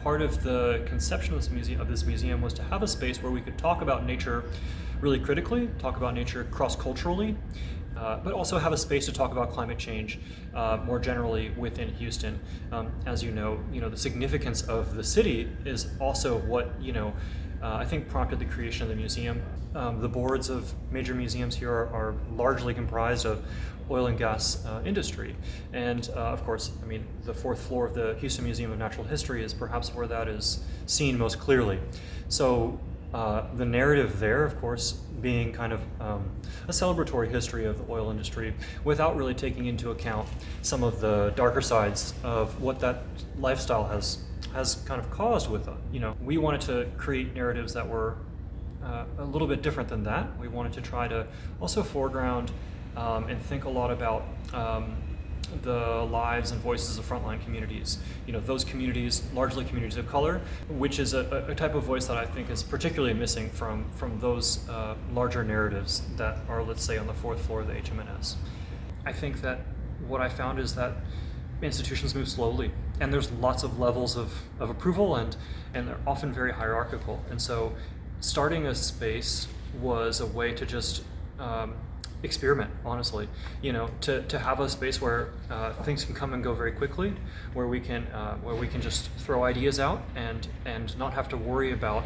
part of the conception of this museum was to have a space where we could talk about nature really critically, talk about nature cross-culturally, but also have a space to talk about climate change more generally within Houston. As you know, the significance of the city is also what I think prompted the creation of the museum. The boards of major museums here are largely comprised of oil and gas industry. And of course, the fourth floor of the Houston Museum of Natural History is perhaps where that is seen most clearly. So the narrative there, of course, being kind of a celebratory history of the oil industry without really taking into account some of the darker sides of what that lifestyle has kind of caused with it. We wanted to create narratives that were a little bit different than that. We wanted to try to also foreground and think a lot about the lives and voices of frontline communities. Those communities, largely communities of color, which is a type of voice that I think is particularly missing from those larger narratives that are, let's say, on the fourth floor of the HMNS. I think that what I found is that institutions move slowly, and there's lots of levels of approval, and they're often very hierarchical. And so starting a space was a way to just experiment, honestly, to have a space where things can come and go very quickly, where we can just throw ideas out and not have to worry about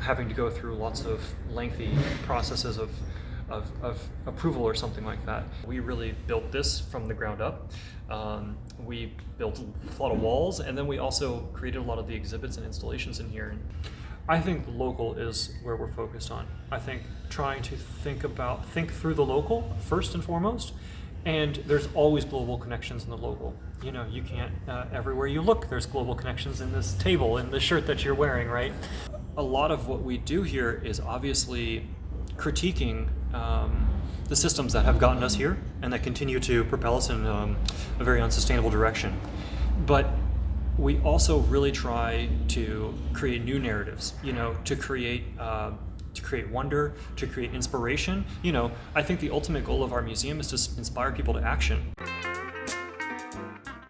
having to go through lots of lengthy processes of approval or something like that. We really built this from the ground up. We built a lot of walls, and then we also created a lot of the exhibits and installations in here. I think local is where we're focused on. I think trying to think through the local first and foremost, and there's always global connections in the local. You can't, everywhere you look, there's global connections in this table, in the shirt that you're wearing, right? A lot of what we do here is obviously critiquing the systems that have gotten us here and that continue to propel us in a very unsustainable direction. But we also really try to create new narratives, to create wonder, to create inspiration. I think the ultimate goal of our museum is to inspire people to action.